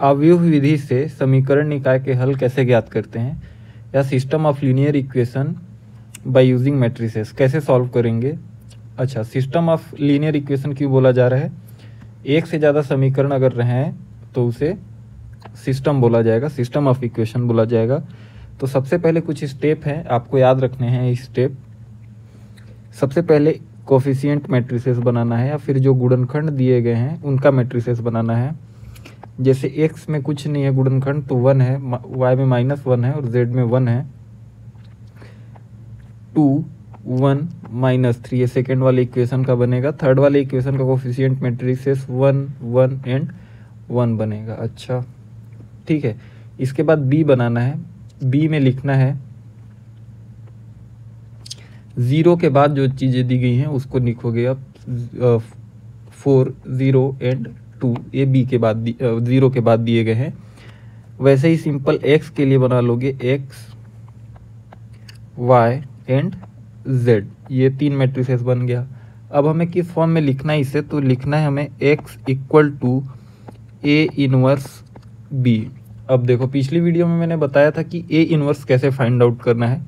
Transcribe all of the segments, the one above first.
अवयव विधि से समीकरण निकाय के हल कैसे ज्ञात करते हैं, या system of linear equation by using matrices कैसे सॉल्व करेंगे। अच्छा, सिस्टम ऑफ लीनियर इक्वेशन क्यों बोला जा रहा है, एक से ज़्यादा समीकरण अगर रहे हैं तो उसे सिस्टम बोला जाएगा, सिस्टम ऑफ इक्वेशन बोला जाएगा। तो सबसे पहले कुछ स्टेप हैं आपको याद रखने हैं। स्टेप सबसे पहले कोफिशिएंट मैट्रिसेस बनाना है, या फिर जो गुणनखंड दिए गए हैं उनका मैट्रिसेस बनाना है। जैसे x में कुछ नहीं है गुणनखंड तो 1 है, y में -1 है और z में 1 है। 2 1 -3 ये सेकेंड वाले इक्वेशन का बनेगा। थर्ड वाले इक्वेशन का कोफिशिएंट मैट्रिसेस 1 1 एंड 1 बनेगा। अच्छा ठीक है, इसके बाद b बनाना है। b में लिखना है 0 के बाद जो चीज़ें दी गई हैं उसको लिखोगे आप 4 0 एंड 2, ये b के बाद 0 के बाद दिए गए हैं। वैसे ही सिंपल x के लिए बना लोगे x y एंड z, ये 3 मैट्रिसेस बन गया। अब हमें किस फॉर्म में लिखना है इसे, तो लिखना है हमें x equal to a inverse b। अब देखो पिछली वीडियो में मैंने बताया था कि a इनवर्स कैसे फाइंड आउट करना है।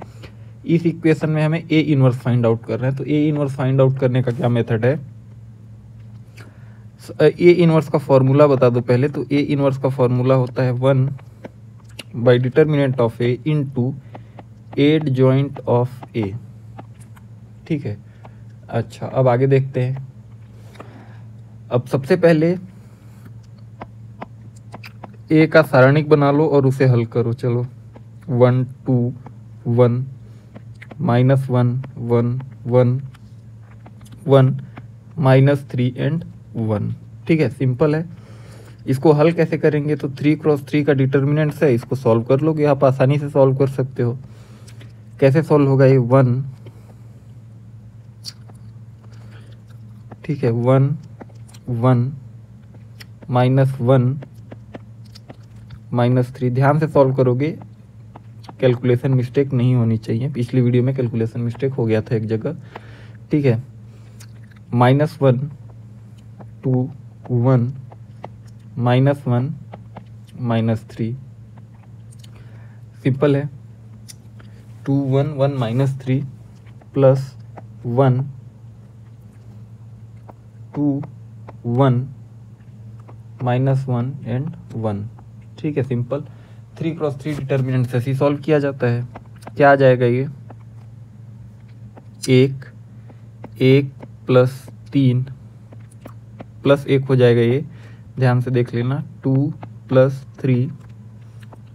इस इक्वेशन में हमें a इनवर्स फाइंड आउट करना है, तो a इनवर्स फाइंड आउट करने का क्या मेथड है, a इनवर्स का फॉर्मूला बता दो पहले। तो a इनवर्स का फॉर्मूला होता है 1 by determinant of a into adjoint of a। ठीक है, अच्छा अब आगे देखते हैं। अब सबसे पहले a का सारणिक बना लो और उसे हल करो। चलो 1 2 1 -1 1 1 1 -3 एंड 1। ठीक है, सिंपल है। इसको हल कैसे करेंगे, तो 3 क्रॉस 3 का डिटर्मिनेंट्स है, इसको सॉल्व कर लोगे आप, आसानी से सॉल्व कर सकते हो। कैसे सॉल्व होगा ये 1, ठीक है 1 1 -1 -3, ध्यान से सॉल्व करोगे, कैलकुलेशन मिस्टेक नहीं होनी चाहिए। पिछली वीडियो में कैलकुलेशन मिस्टेक हो गया था एक जगह। ठीक है, -1 2 1 -1 -3, सिंपल है। 2 1 1 -3 प्लस 1 2 1 -1 एंड 1। ठीक है, सिंपल। 3 क्रॉस 3 डिटर्मिनेंट से ऐसे सॉल्व किया जाता है। क्या आ जाएगा ये 1 1 प्लस 3 प्लस 1 हो जाएगा, ये ध्यान से देख लेना। 2 प्लस 3,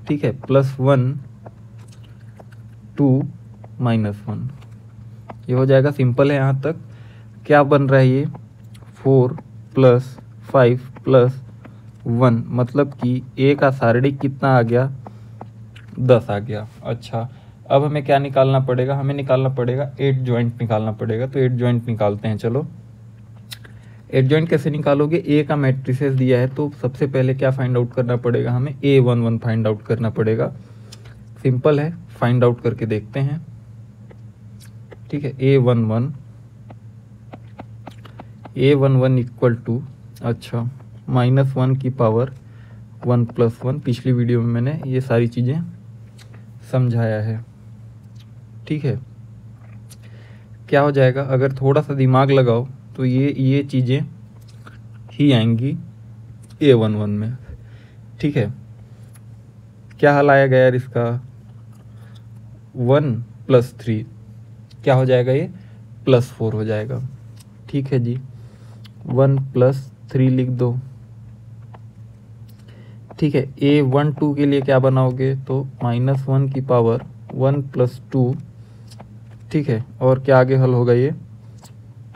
ठीक है, प्लस 1 2 -1, ये हो जाएगा। सिंपल है यहाँ तक। क्या बन रहा है ये 4 प्लस 5 प्लस 1, मतलब कि a का सारणिक कितना आ गया 10 आ गया। अच्छा, अब हमें क्या निकालना पड़ेगा, हमें निकालना पड़ेगा 8 जॉइंट निकालना पड़ेगा। तो 8 जॉइंट निकालते हैं। चलो 8 जॉइंट कैसे निकालोगे, a का मैट्रिसेस दिया है तो सबसे पहले क्या फाइंड आउट करना पड़ेगा, हमें a11 फाइंड आउट करना पड़ेगा। सिंपल है, फाइंड आउट करके देखते हैं। ठीक है, a11 इक्वल टू, अच्छा -1 की पावर 1 + 1। पिछली वीडियो में मैंने ये सारी चीज़ें समझाया है। ठीक है, क्या हो जाएगा, अगर थोड़ा सा दिमाग लगाओ तो ये चीज़ें ही आएंगी a11 में। ठीक है, क्या हल आया गया यार इसका, 1 + 3 क्या हो जाएगा, ये +4 हो जाएगा। ठीक है जी, 1 + 3 लिख दो। ठीक है, a12 के लिए क्या बनाओगे, तो -1 की पावर 1 + 2। ठीक है, और क्या आगे हल होगा, ये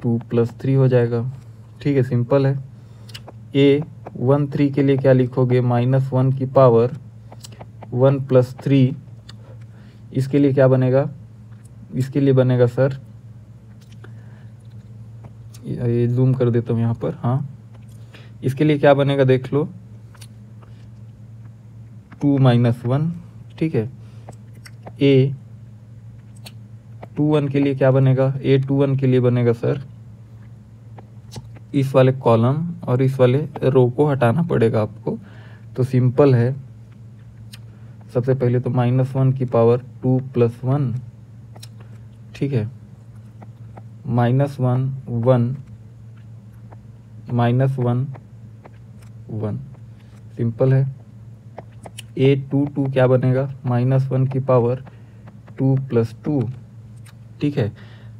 2 + 3 हो जाएगा। ठीक है, सिंपल है। a13 के लिए क्या लिखोगे, -1 की पावर 1 + 3। इसके लिए क्या बनेगा, इसके लिए बनेगा सर, ये जूम कर देता हूँ यहाँ पर। हाँ, इसके लिए क्या बनेगा देख लो, 2 - 1। ठीक है, a21 के लिए क्या बनेगा, a21 के लिए बनेगा सर, इस वाले कॉलम और इस वाले रो को हटाना पड़ेगा आपको। तो सिंपल है, सबसे पहले तो -1 की पावर 2 + 1, ठीक है, -1 1 -1 1, सिंपल है। A22 क्या बनेगा, -1 की पावर 2 + 2, ठीक है।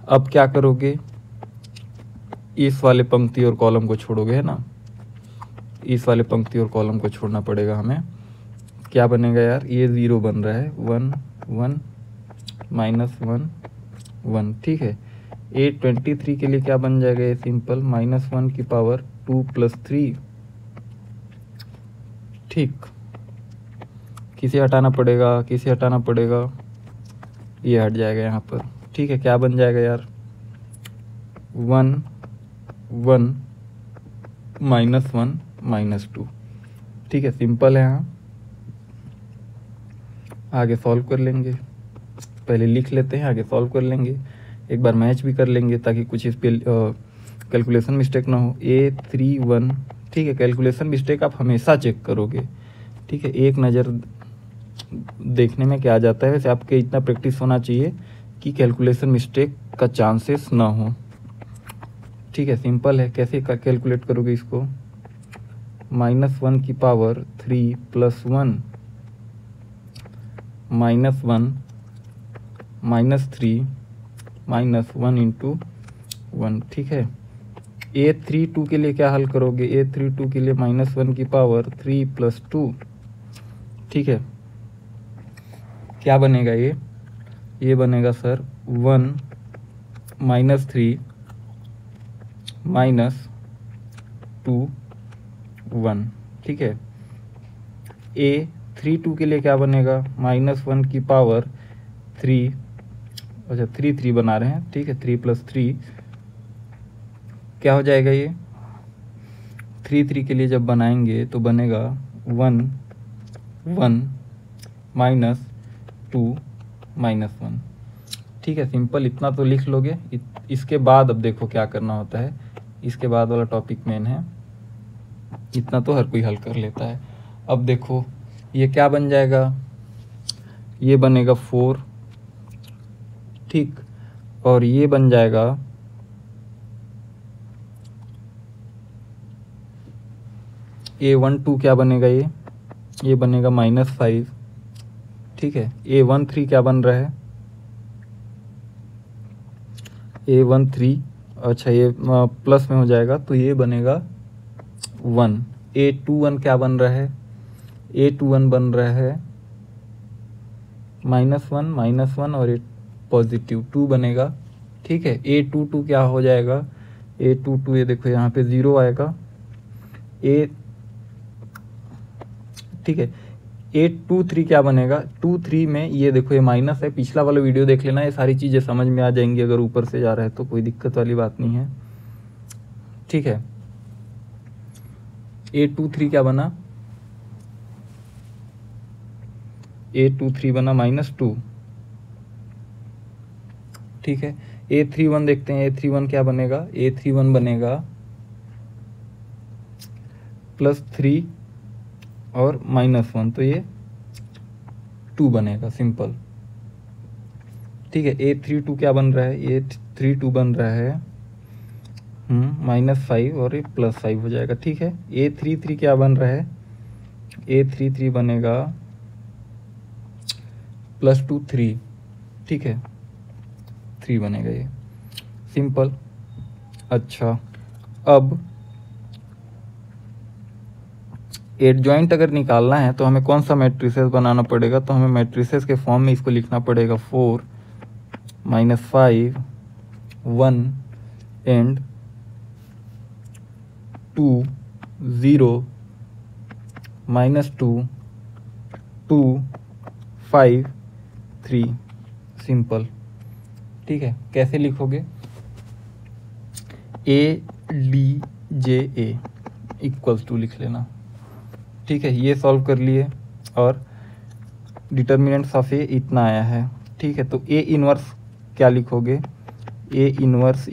अब क्या करोगे, इस वाले पंक्ति और कॉलम को छोड़ोगे, है ना, इस वाले पंक्ति और कॉलम को छोड़ना पड़ेगा हमें। क्या बनेगा यार, ये 0 बन रहा है, 1 1 -1 1, ठीक है। A23 के लिए क्या बन जाएगा, ये सिंपल, -1 की पावर 2 + 3, ठीक। किसे हटाना पड़ेगा, किसे हटाना पड़ेगा, ये हट जाएगा यहाँ पर, ठीक है। क्या बन जाएगा यार, 1 1 -1 -2, ठीक है, सिंपल है। यहाँ आगे सॉल्व कर लेंगे, पहले लिख लेते हैं, आगे सॉल्व कर लेंगे, एक बार मैच भी कर लेंगे ताकि कुछ इस पे कैलकुलेशन मिस्टेक ना हो। A31, ठीक है, कैलकुलेशन मिस्टेक आप हमेशा चेक करोगे, ठीक है, एक नज़र देखने में क्या आ जाता है। वैसे आपके इतना प्रैक्टिस होना चाहिए कि कैलकुलेशन मिस्टेक का चांसेस ना हो, ठीक है। सिंपल है, कैसे कैलकुलेट करोगे इसको, -1 की पावर 3 + 1 -1 -3 -1 × 1, ठीक है। A32 के लिए क्या हल करोगे, A32 के लिए -1 की पावर 3 + 2, ठीक है। क्या बनेगा, ये बनेगा सर 1 -3 -2 1, ठीक है। A32 के लिए क्या बनेगा, -1 की पावर 3, अच्छा 3 3 बना रहे हैं, ठीक है, 3 + 3 क्या हो जाएगा, ये 3 3 के लिए जब बनाएंगे तो बनेगा 1 1 -2 -1, ठीक है, सिंपल। इतना तो लिख लोगे। इसके बाद अब देखो क्या करना होता है, इसके बाद वाला टॉपिक मेन है, इतना तो हर कोई हल कर लेता है। अब देखो ये क्या बन जाएगा, ये बनेगा 4, ठीक, और ये बन जाएगा A12 क्या बनेगा, ये बनेगा -5, ठीक है। A13 क्या बन रहा है, A13, अच्छा ये प्लस में हो जाएगा तो ये बनेगा 1। A21 क्या बन रहा है, A21 बन रहा है -1 -1 और एक पॉजिटिव 2 बनेगा, ठीक है। A22 क्या हो जाएगा, A22 ये देखो यहाँ पे 0 आएगा, ठीक है। A23 क्या बनेगा, 23 में ये देखो ये माइनस है, पिछला वाला वीडियो देख लेना, ये सारी चीज़ें समझ में आ जाएंगी। अगर ऊपर से जा रहा है तो कोई दिक्कत वाली बात नहीं है, ठीक है। A23 क्या बना, A23 बना -2, ठीक है। A31 देखते हैं, A31 क्या बनेगा, A31 बनेगा +3 और -1, तो ये 2 बनेगा, सिंपल, ठीक है। A32 क्या बन रहा है, A32 बन रहा है -5 और ये +5 हो जाएगा, ठीक है। A33 क्या बन रहा है, A33 बनेगा +2 3, ठीक है, 3 बनेगा ये, सिंपल। अच्छा अब एडजॉइंट अगर निकालना है तो हमें कौन सा मैट्रिसेस बनाना पड़ेगा, तो हमें मैट्रिसेस के फॉर्म में इसको लिखना पड़ेगा 4 -5 1 एंड 2 0 -2 2 5 3, सिंपल, ठीक है। कैसे लिखोगे, ADJA = लिख लेना, ठीक है। ये सॉल्व कर लिए और डिटर्मिनेंट्स ऑफ ए इतना आया है, ठीक है। तो A इनवर्स क्या लिखोगे, A इनवर्स =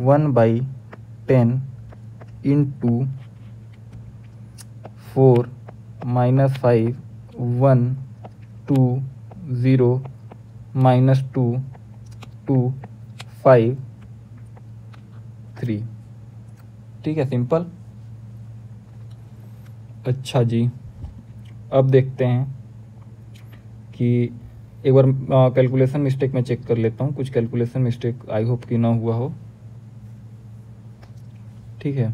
1/10 × 4 माइनस 5 1 2 0 माइनस 2 2 5 3। ठीक है, सिंपल। अच्छा जी, अब देखते हैं कि एक बार कैलकुलेशन मिस्टेक में चेक कर लेता हूँ, कुछ कैलकुलेशन मिस्टेक आई होप कि ना हुआ हो। ठीक है,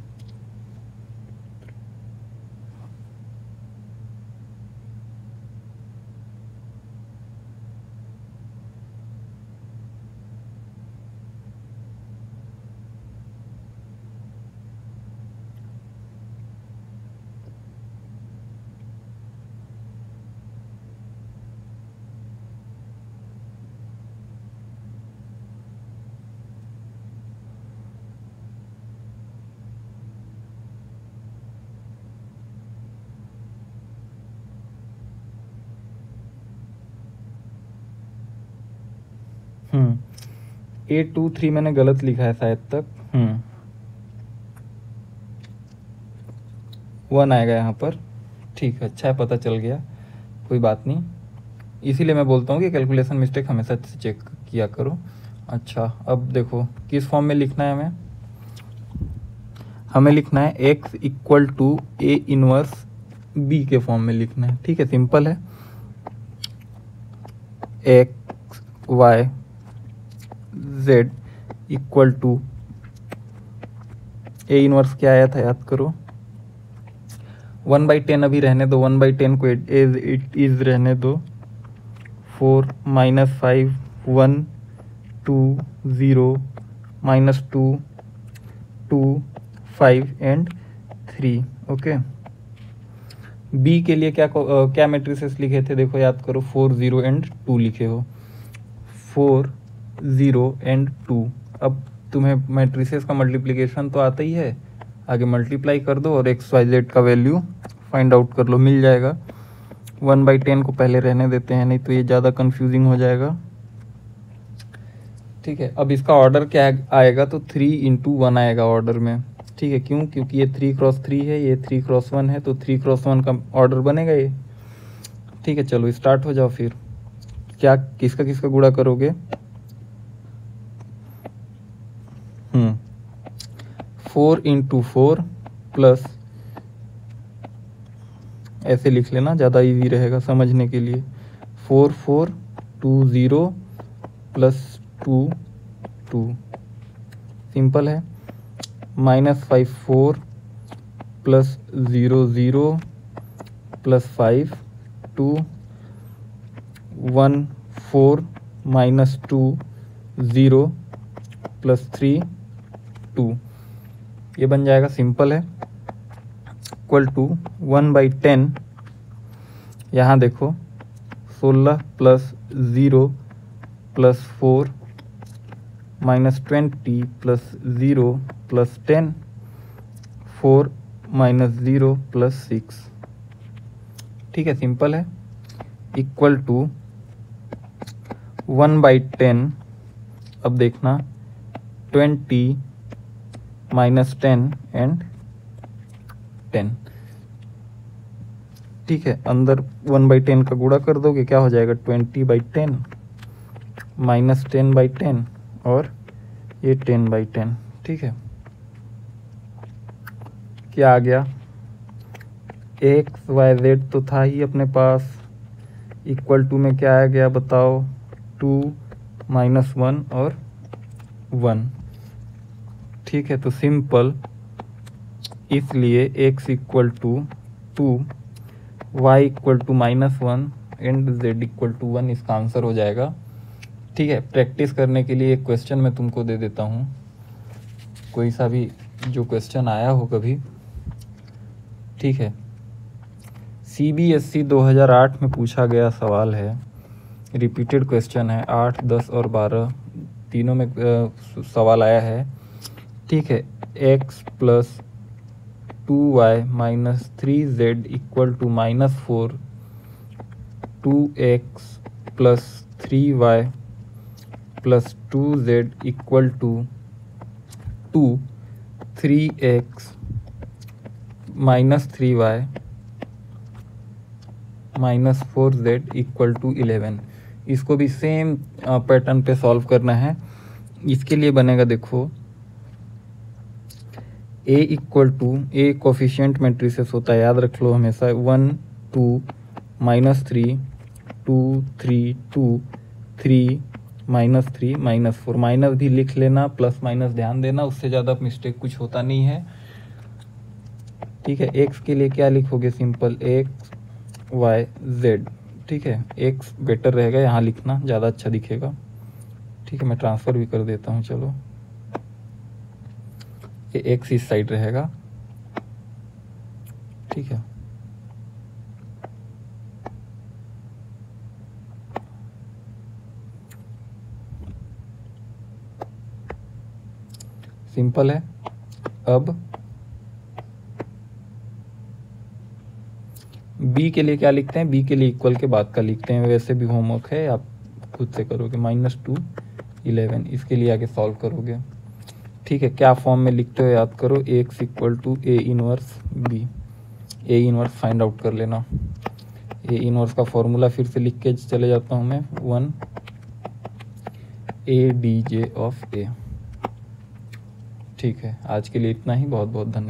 A23 मैंने गलत लिखा है शायद तक। 1 आएगा यहाँ पर। ठीक है, अच्छा है, पता चल गया, कोई बात नहीं। इसीलिए मैं बोलता हूँ कि कैलकुलेशन मिस्टेक हमेशा से चेक किया करो। अच्छा, अब देखो किस फॉर्म में लिखना है हमें लिखना है x equal to A inverse B के फॉर्म में लिखना है। ठीक है, सिंपल है। x y z equal to A inverse क्या आया था, याद करो। 1/10 अभी रहने दो, 1/10 को एज इट इज रहने दो। 4 minus 5 1 2 0 minus 2 2 5 and 3। Okay, B के लिए क्या मैट्रिसेस लिखे थे, देखो याद करो। 4 0 एंड 2 लिखे हो, 4 0 एंड 2। अब तुम्हें मैट्रिसेस का मल्टीप्लिकेशन तो आता ही है, आगे मल्टीप्लाई कर दो और एक्स वाई जेड का वैल्यू फाइंड आउट कर लो, मिल जाएगा। 1/10 को पहले रहने देते हैं, नहीं तो ये ज़्यादा कंफ्यूजिंग हो जाएगा। ठीक है, अब इसका ऑर्डर क्या आएगा, तो 3 × 1 आएगा ऑर्डर में। ठीक है, क्यों, क्योंकि ये 3 × 3 है, ये 3 × 1 है, तो 3 × 1 का ऑर्डर बनेगा ये। ठीक है, चलो स्टार्ट हो जाओ फिर। क्या किसका किसका गुणा करोगे? 4 × 4 प्लस, ऐसे लिख लेना, ज़्यादा इजी रहेगा समझने के लिए। 4 4 2 0 प्लस 2 2, सिंपल है। -5 4 प्लस 0 0 प्लस 5 2 1 4 -2 0 प्लस 3 2, ये बन जाएगा, सिंपल है। इक्वल टू 1/10, यहाँ देखो 16 plus 0 plus 4 -20 plus 0 plus 10 4 -0 plus 6। ठीक है, सिंपल है। इक्वल टू 1/10, अब देखना 20 -10 एंड 10। ठीक है, अंदर 1/10 का गुणा कर दोगे, क्या हो जाएगा, 20/10 -10/10 और ये 10/10। ठीक है, क्या आ गया, एक्स वाई जेड तो था ही अपने पास। इक्वल टू में क्या आ गया बताओ, 2 -1 और 1। ठीक है, तो सिंपल, इसलिए x equal to 2 y equal to -1 and z equal to 1 इसका आंसर हो जाएगा। ठीक है, प्रैक्टिस करने के लिए एक क्वेश्चन मैं तुमको दे देता हूँ, कोई सा भी जो क्वेश्चन आया हो कभी। ठीक है, CBSE 2008 में पूछा गया सवाल है, रिपीटेड क्वेश्चन है, 8 10 और 12 तीनों में सवाल आया है। ठीक है, x plus 2y minus 3z equal to -4, 2x plus 3y plus 2z equal to 2, 3x minus 3y -4z equal to 11। इसको भी सेम पैटर्न पे सॉल्व करना है। इसके लिए बनेगा, देखो a equal to, A coefficient matrices होता है, याद रख लो हमेशा, 1 2 -3 2 3 2 3 -3 -4, माइनस भी लिख लेना, प्लस माइनस ध्यान देना, उससे ज़्यादा मिस्टेक कुछ होता नहीं है। ठीक है, x के लिए क्या लिखोगे, सिंपल x y z। ठीक है, x बेटर रहेगा यहाँ लिखना, ज़्यादा अच्छा दिखेगा। ठीक है, मैं ट्रांसफ़र भी कर देता हूँ, चलो ये x इस साइड रहेगा। ठीक है, सिंपल है। अब b के लिए क्या लिखते हैं, b के लिए इक्वल के बाद का लिखते हैं, वैसे भी होमवर्क है, आप खुद से करोगे। -2 11, इसके लिए आगे सॉल्व करोगे। ठीक है, क्या फॉर्म में लिखते हो याद करो, x equal to a inverse b। a inverse find out कर लेना। a इनवर्स का फॉर्मूला फिर से लिख के चले जाता हूँ मैं, 1 a dj ऑफ a। ठीक है, आज के लिए इतना ही, बहुत बहुत धन्यवाद।